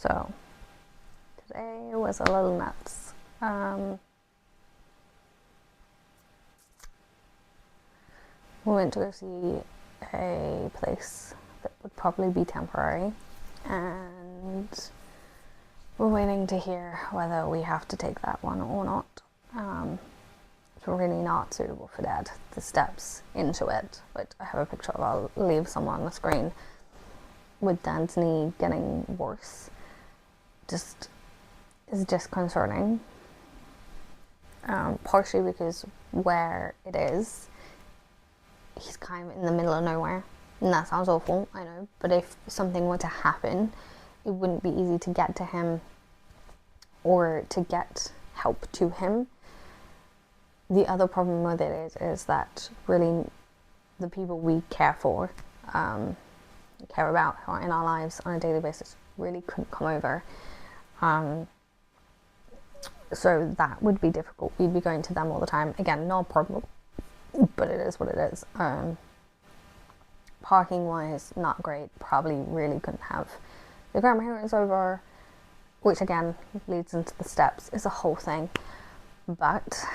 So today was a little nuts. We went to go see a place that would probably be temporary, and we're waiting to hear whether we have to take that one or not. It's really not suitable for Dad. The steps into it, which I have a picture of, I'll leave somewhere on the screen, with Dad's knee getting worse, is disconcerting. Partially because where it is, he's kind of in the middle of nowhere, and that sounds awful, I know, but if something were to happen, it wouldn't be easy to get to him or to get help to him. The other problem with it is that really the people we care for, care about, who are in our lives on a daily basis, really couldn't come over. So that would be difficult. We'd be going to them all the time. Again, no problem, but it is what it is. Parking wise, not great. Probably really couldn't have the grandparents over, which again leads into the steps. Is a whole thing. But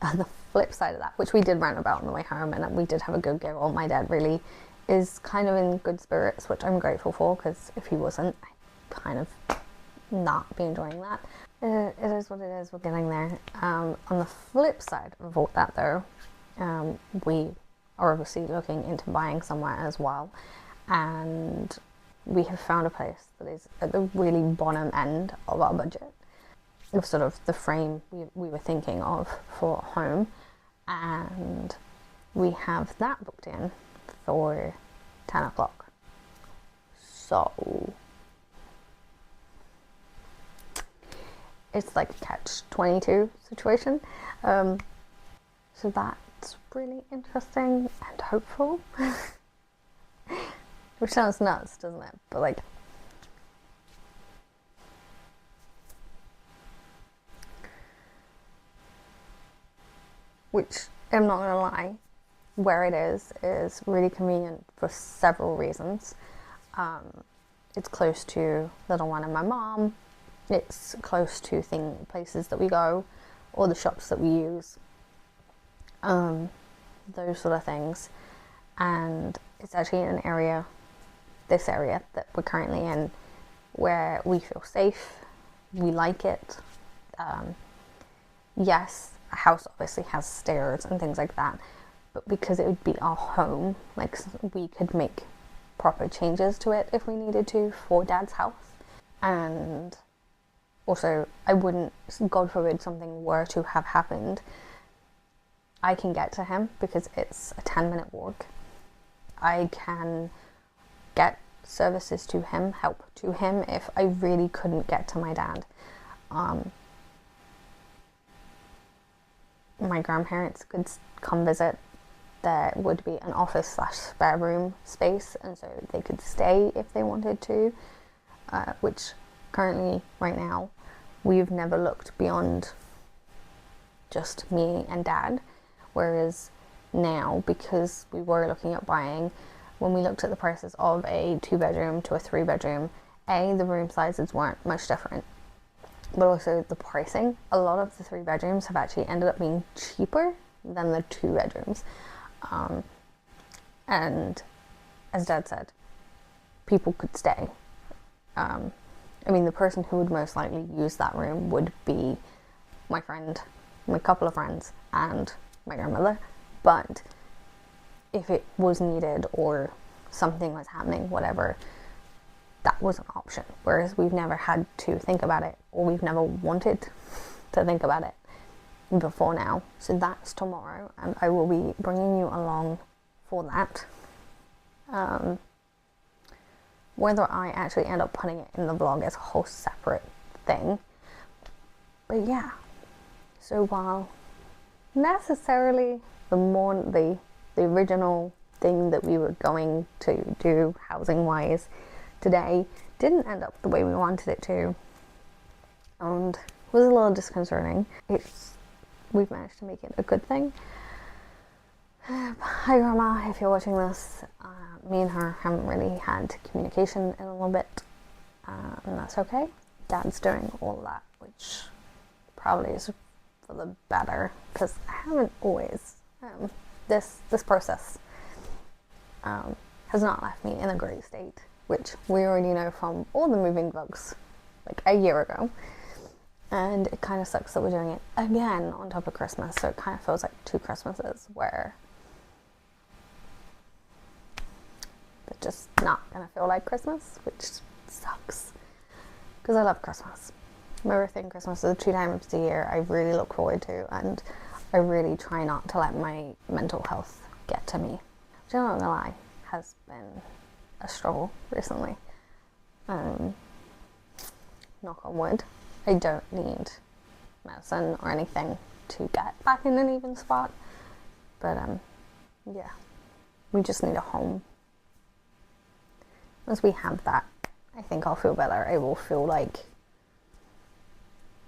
on the flip side of that, which we did rant about on the way home, and we did have a good giggle, my dad really is kind of in good spirits, which I'm grateful for, because if he wasn't, I'd kind of not be enjoying that. It is what it is, we're getting there. On the flip side of all that though, we are obviously looking into buying somewhere as well, and we have found a place that is at the really bottom end of our budget, of sort of the frame we were thinking of for home, and we have that booked in for 10 o'clock. So it's like a catch-22 situation. So that's really interesting and hopeful. Which sounds nuts, doesn't it? But like, which, I'm not gonna lie, where it is really convenient for several reasons. It's close to little one and my mom. It's close to places that we go, or the shops that we use, those sort of things. And it's actually an area, this area that we're currently in, where we feel safe, we like it. Yes, a house obviously has stairs and things like that, but because it would be our home, like, we could make proper changes to it if we needed to for Dad's house. And also, I wouldn't, God forbid something were to have happened, I can get to him because it's a 10-minute walk. I can get services to him, help to him, if I really couldn't get to my dad. My grandparents could come visit. There would be an office / spare room space, and so they could stay if they wanted to, which currently, right now, we've never looked beyond just me and Dad, whereas now, because we were looking at buying, when we looked at the prices of a 2-bedroom to a 3-bedroom, the room sizes weren't much different, but also the pricing. A lot of the 3-bedrooms have actually ended up being cheaper than the 2-bedrooms. And as Dad said, people could stay. I mean, the person who would most likely use that room would be my friend, my couple of friends, and my grandmother. But if it was needed or something was happening, whatever, that was an option. Whereas we've never had to think about it, or we've never wanted to think about it before now. So that's tomorrow, and I will be bringing you along for that. Whether I actually end up putting it in the vlog is a whole separate thing. But yeah, so while necessarily the original thing that we were going to do housing wise today didn't end up the way we wanted it to, and was a little disconcerting, we've managed to make it a good thing. Hi Grandma, if you're watching this. Me and her haven't really had communication in a little bit. and that's okay. Dad's doing all of that, which probably is for the better, because I haven't always, this process has not left me in a great state, which we already know from all the moving vlogs like a year ago. And it kind of sucks that we're doing it again on top of Christmas, so it kind of feels like 2 Christmases where they're just not gonna feel like Christmas, which sucks, because I love Christmas. My birthday and Christmas are the 2 times a year I really look forward to, and I really try not to let my mental health get to me, which I'm not gonna lie, has been a struggle recently. Knock on wood, I don't need medicine or anything to get back in an even spot, but yeah, we just need a home. Once we have that, I think I'll feel better. I will feel like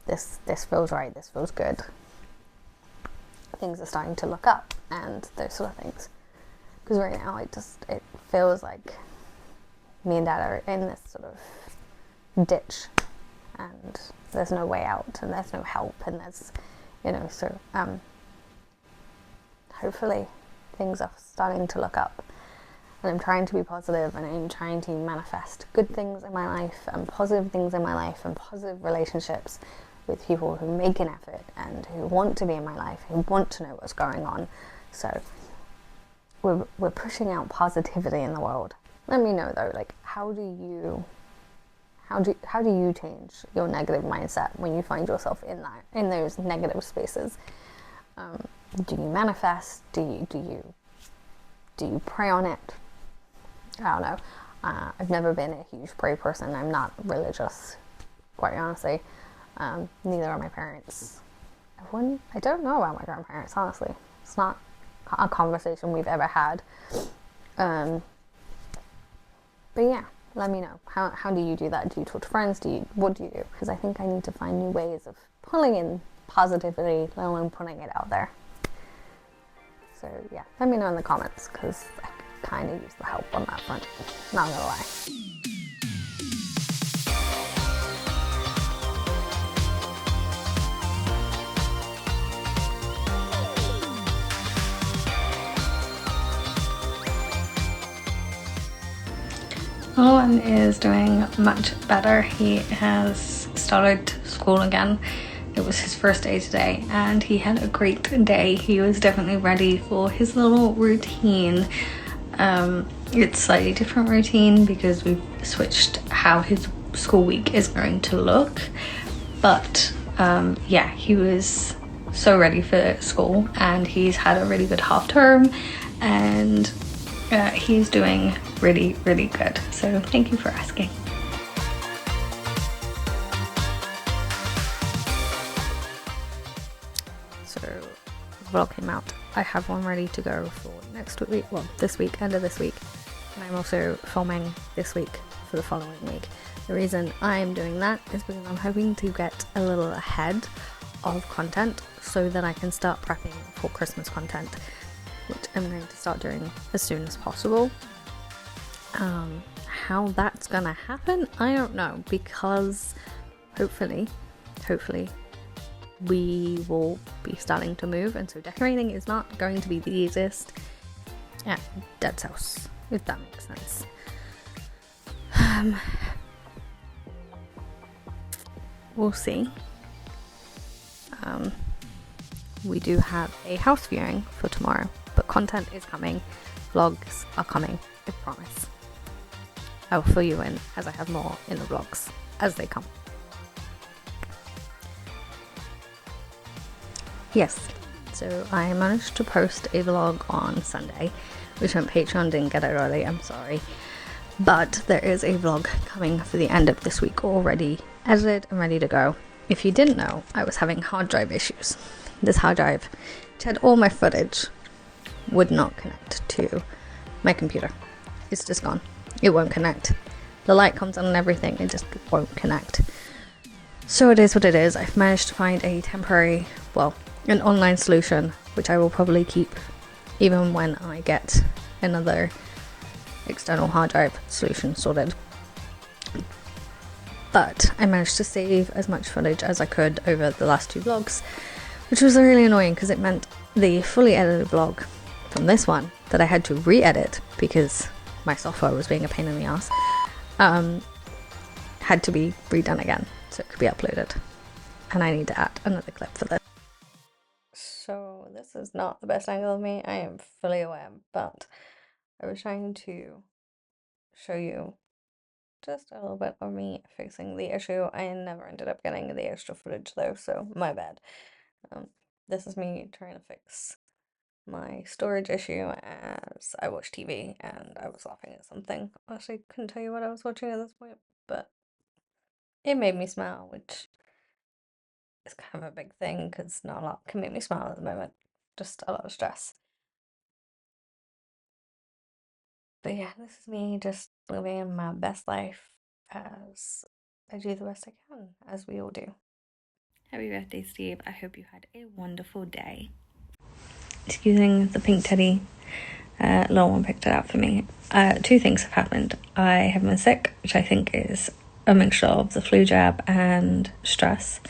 this feels right, this feels good. Things are starting to look up and those sort of things. Because right now it feels like me and Dad are in this sort of ditch, and there's no way out, and there's no help, and there's, so hopefully things are starting to look up, and I'm trying to be positive, and I'm trying to manifest good things in my life, and positive things in my life, and positive relationships with people who make an effort, and who want to be in my life, who want to know what's going on. So we're pushing out positivity in the world. Let me know though, like, how do you change your negative mindset when you find yourself in those negative spaces? Do you manifest? Do you pray on it? I don't know. I've never been a huge pray person. I'm not religious, quite honestly. Neither are my parents. I don't know about my grandparents, honestly. It's not a conversation we've ever had. But yeah, let me know. How do you do that? Do you talk to friends? What do you do? Because I think I need to find new ways of pulling in positivity, let alone putting it out there. So yeah, let me know in the comments, because I kind of use the help on that front. Not gonna lie. Owen is doing much better. He has started school again. It was his first day today, and he had a great day. He was definitely ready for his little routine. It's slightly different routine because we've switched how his school week is going to look. But yeah, he was so ready for school, and he's had a really good half term, and he's doing really, really good. So thank you for asking. So the vlog came out. I have one ready to go for next week, well, this week, end of this week, and I'm also filming this week for the following week. The reason I'm doing that is because I'm hoping to get a little ahead of content so that I can start prepping for Christmas content, which I'm going to start doing as soon as possible. How that's gonna happen, I don't know, because hopefully we will be starting to move, and so decorating is not going to be the easiest at Dad's house, if that makes sense. We'll see. We do have a house viewing for tomorrow, but content is coming, vlogs are coming, I promise. I'll fill you in as I have more in the vlogs as they come. Yes, so I managed to post a vlog on Sunday, which on Patreon didn't get it early, I'm sorry. But there is a vlog coming for the end of this week already edited and ready to go. If you didn't know, I was having hard drive issues. This hard drive, which had all my footage, would not connect to my computer. It's just gone. It won't connect. The light comes on and everything, it just won't connect. So it is what it is. I've managed to find a temporary, well, an online solution, which I will probably keep even when I get another external hard drive solution sorted. but I managed to save as much footage as I could over the last 2 vlogs, which was really annoying because it meant the fully edited vlog from this one that I had to re-edit because my software was being a pain in the ass, had to be redone again so it could be uploaded, and I need to add another clip for this. So this is not the best angle of me, I am fully aware, but I was trying to show you just a little bit of me fixing the issue. I never ended up getting the extra footage though, so my bad. This is me trying to fix my storage issue as I watched TV and I was laughing at something. Actually, couldn't tell you what I was watching at this point, but it made me smile, which is kind of a big thing because not a lot can make me smile at the moment. Just a lot of stress. But yeah, this is me just living my best life as I do the best I can, as we all do. Happy birthday, Steve. I hope you had a wonderful day. Excusing the pink teddy. Little one picked it out for me. 2 things have happened. I have been sick, which I think is a mixture of the flu jab and stress.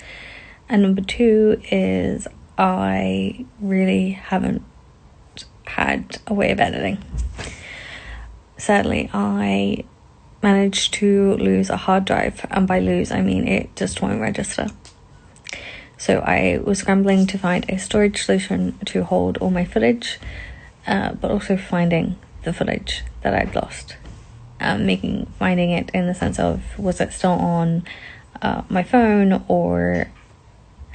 And number 2 is I really haven't had a way of editing. Sadly, I managed to lose a hard drive, and by lose I mean it just won't register. So I was scrambling to find a storage solution to hold all my footage, but also finding the footage that I'd lost. Finding it in the sense of, was it still on my phone or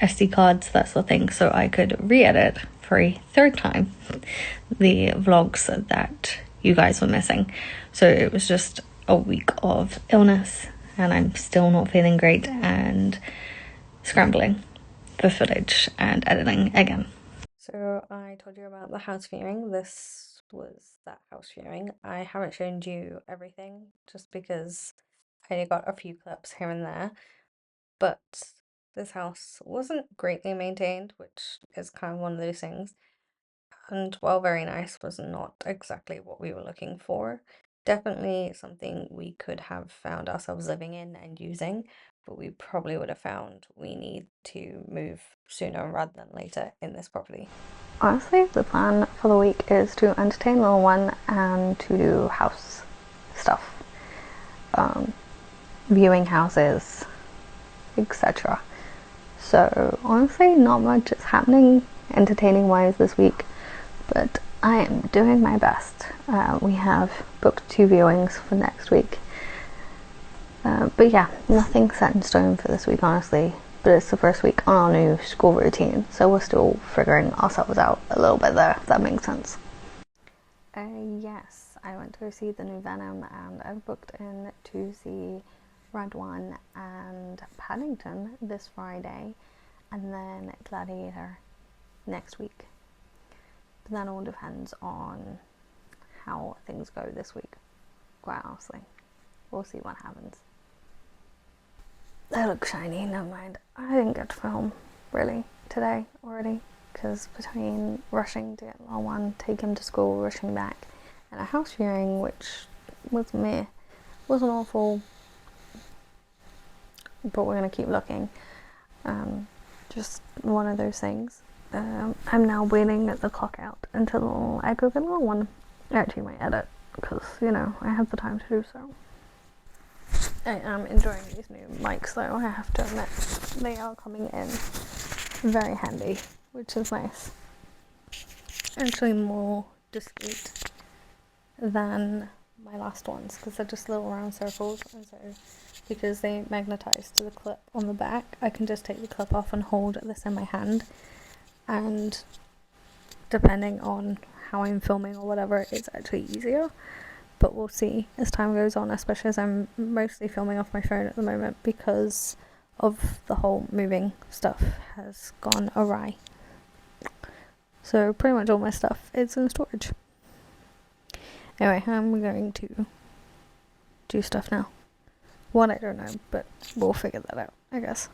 SD cards, that sort of thing, so I could re-edit for a 3rd time the vlogs that you guys were missing. So it was just a week of illness, and I'm still not feeling great and scrambling for footage and editing again. So I told you about the house viewing. This was that house viewing. I haven't shown you everything just because I only got a few clips here and there, but this house wasn't greatly maintained, which is kind of one of those things. And while very nice, was not exactly what we were looking for. Definitely something we could have found ourselves living in and using, but we probably would have found we need to move sooner rather than later in this property. Honestly, the plan for the week is to entertain little one and to do house stuff. Viewing houses, etc. So honestly, not much is happening entertaining wise this week, but I am doing my best. We have booked 2 viewings for next week, but yeah, nothing set in stone for this week honestly, but it's the first week on our new school routine, so we're still figuring ourselves out a little bit there, if that makes sense. Yes, I went to see the new Venom, and I've booked in to see Red One and Paddington this Friday, and then Gladiator next week. But that all depends on how things go this week, quite honestly. We'll see what happens. They look shiny, never mind. I didn't get to film, really, today already, because between rushing to get little one, take him to school, rushing back, and a house viewing, which was meh, wasn't awful, but we're going to keep looking. Just one of those things. I'm now waiting the clock out until I go get a little one. I actually might edit, because, you know, I have the time to do so. I am enjoying these new mics though, I have to admit. They are coming in very handy, which is nice. Actually more discreet than my last ones, because they're just little round circles, and so because they magnetize to the clip on the back, I can just take the clip off and hold this in my hand, and depending on how I'm filming or whatever, it's actually easier. But we'll see as time goes on, especially as I'm mostly filming off my phone at the moment because of the whole moving stuff has gone awry. So pretty much all my stuff is in storage. Anyway, I'm going to do stuff now. What, I don't know, but we'll figure that out, I guess.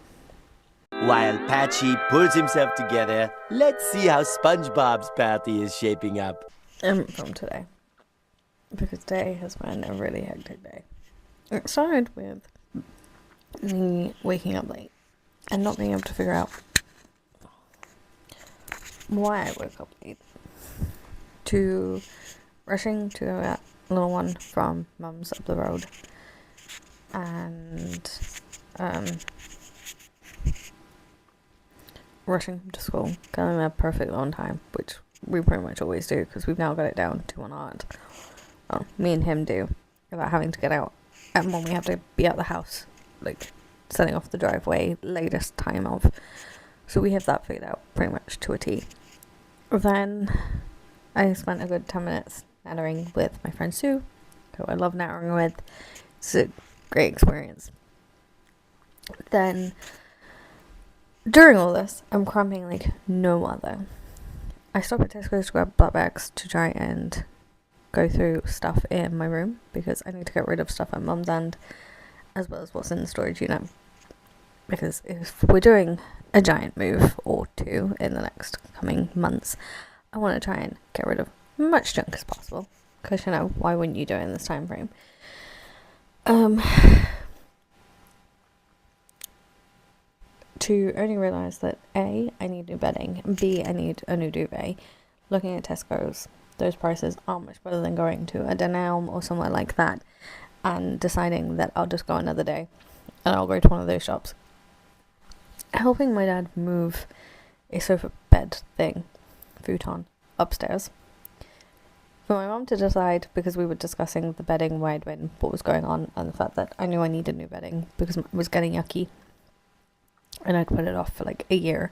While Patchy pulls himself together, let's see how SpongeBob's party is shaping up. I haven't filmed today, because today has been a really hectic day. It started with me waking up late and not being able to figure out why I woke up late, to rushing to go get little one from mum's up the road, and rushing to school, getting there perfectly on time, which we pretty much always do because we've now got it down to an art. Well, me and him do, about having to get out, and when we have to be at the house, like setting off the driveway latest time of. So we have that figured out pretty much to a T. Then I spent a good 10 minutes nattering with my friend Sue, who I love nattering with. It's a great experience. Then, during all this, I'm cramping like no other. I stop at Tesco's to grab butt bags to try and go through stuff in my room, because I need to get rid of stuff at mum's end, as well as what's in the storage unit. Because if we're doing a giant move or two in the next coming months, I want to try and get rid of much junk as possible, because, you know, why wouldn't you do it in this time frame? To only realise that A, I need new bedding, and B, I need a new duvet. Looking at Tesco's, those prices are much better than going to a Denelm or somewhere like that, and deciding that I'll just go another day and I'll go to one of those shops. Helping my dad move a sofa bed thing, futon, upstairs. For my mum to decide, because we were discussing the bedding wide when what was going on, and the fact that I knew I needed new bedding because it was getting yucky and I'd put it off for like a year.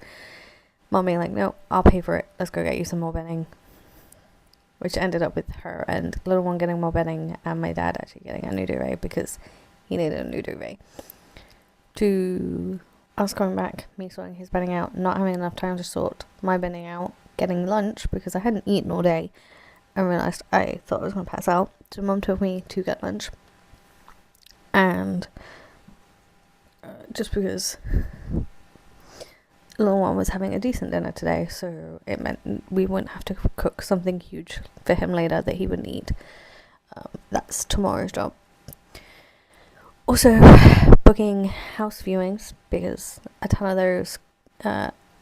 Mum being like, no, I'll pay for it, let's go get you some more bedding. Which ended up with her and little one getting more bedding, and my dad actually getting a new duvet because he needed a new duvet. To us coming back, me sorting his bedding out, not having enough time to sort my bedding out, getting lunch because I hadn't eaten all day, and realised I thought I was going to pass out. So mum told me to get lunch. And just because little one was having a decent dinner today, so it meant we wouldn't have to cook something huge for him later that he would need. That's tomorrow's job. Also, booking house viewings, because a ton of those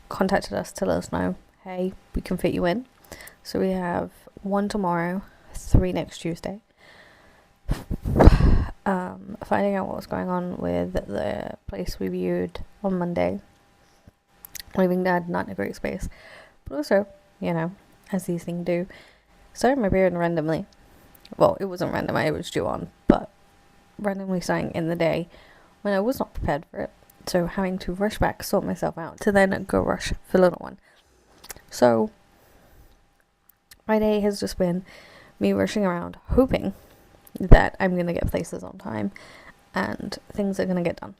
contacted us to let us know, hey, we can fit you in. So we have 1 tomorrow, 3 next Tuesday. Finding out what was going on with the place we viewed on Monday. Leaving Dad not in a great space. But also, you know, as these things do, started my period randomly. Well, it wasn't random, it was due on, but randomly starting in the day when I was not prepared for it. So having to rush back, sort myself out, to then go rush for little one. So my day has just been me rushing around, hoping that I'm going to get places on time and things are going to get done.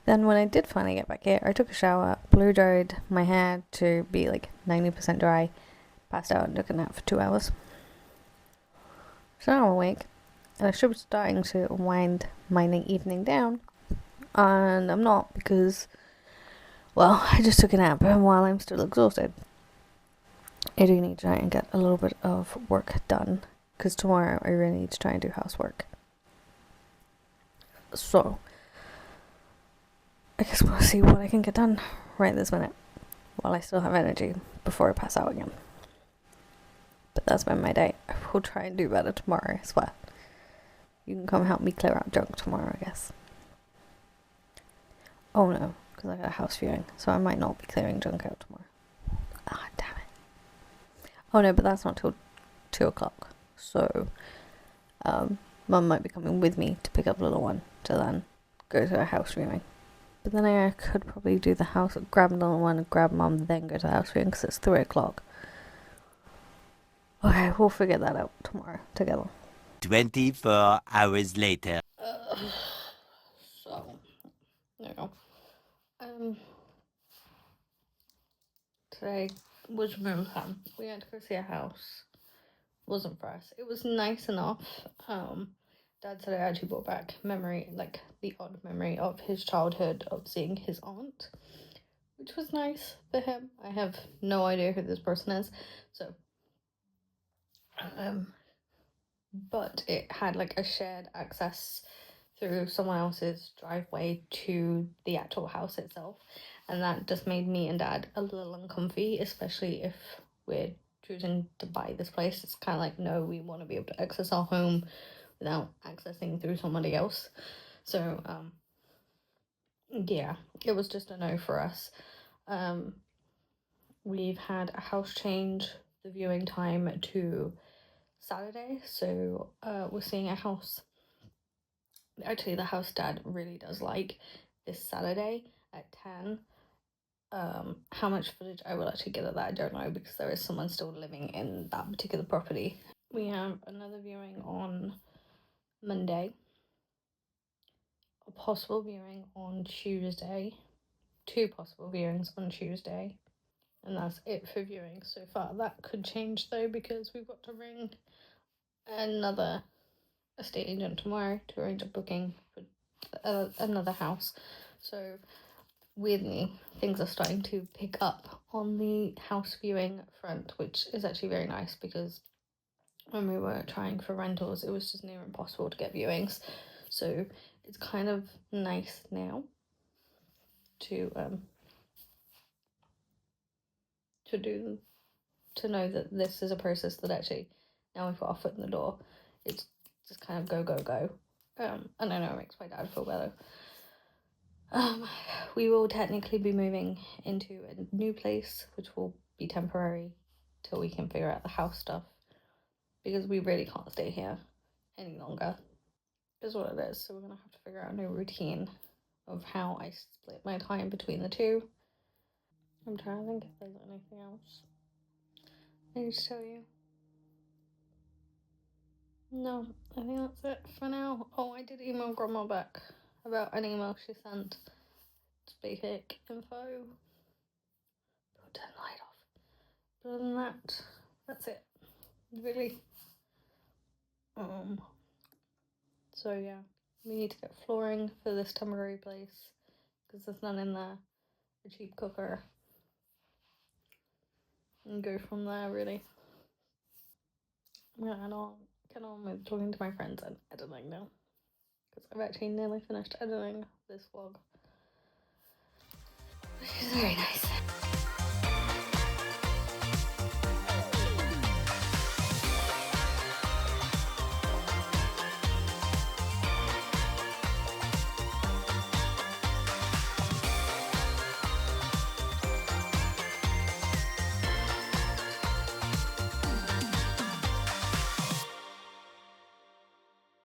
Then when I did finally get back here, I took a shower, blow dried my hair to be like 90% dry, passed out and took a nap for 2 hours. So now I'm awake, and I should be starting to wind my evening down, and I'm not, because, well, I just took a nap, and while I'm still exhausted, I do need to try and get a little bit of work done, because tomorrow I really need to try and do housework. So I guess we'll see what I can get done right this minute, while I still have energy before I pass out again. But that's been my day. I will try and do better tomorrow, I swear. You can come help me clear out junk tomorrow, I guess. Oh no, because I got a house viewing, so I might not be clearing junk out tomorrow. Ah, damn it. Oh no, but that's not till 2 o'clock. So, Mum might be coming with me to pick up little one to then go to a house viewing. But then I could probably do the house, grab little one, grab Mum, then go to the house viewing because it's 3 o'clock. Okay, we'll figure that out tomorrow together. 24 hours later. So, there you go. Today was move time. We had to go see a house. Wasn't for us. It was nice enough. Dad said it actually brought back memory, like the odd memory of his childhood of seeing his aunt, which was nice for him. I have no idea who this person is, so but it had like a shared access through someone else's driveway to the actual house itself, and that just made me and Dad a little uncomfy, especially if we're choosing to buy this place. It's kind of like, no, we want to be able to access our home without accessing through somebody else. So yeah, it was just a no for us. We've had a house change the viewing time to Saturday, so we're seeing a house. Actually, the house Dad really does like, this Saturday at 10. How much footage I will actually get of that, I don't know, because there is someone still living in that particular property. We have another viewing on Monday, a possible viewing on Tuesday, 2 possible viewings on Tuesday, and that's it for viewing so far. That could change though, because we've got to ring another estate agent tomorrow to arrange a booking for another house. So weirdly, things are starting to pick up on the house viewing front, which is actually very nice, because when we were trying for rentals, it was just near impossible to get viewings. So it's kind of nice now to know that this is a process that actually, now we've got our foot in the door, it's just kind of go. And I know it makes my dad feel better. We will technically be moving into a new place, which will be temporary till we can figure out the house stuff, because we really can't stay here any longer, is what it is. So we're gonna have to figure out a new routine of how I split my time between the two. I'm trying to think if there's anything else I need to tell you. No, I think that's it for now. Oh, I did email Grandma back about an email she sent. It's basic info. I'll turn the light off. But other than that, that's it. Really. So yeah, we need to get flooring for this temporary place, because there's none in there. A cheap cooker. And go from there, really. Yeah, and I'll get on with talking to my friends and editing now, because I've actually nearly finished editing this vlog, which is very nice.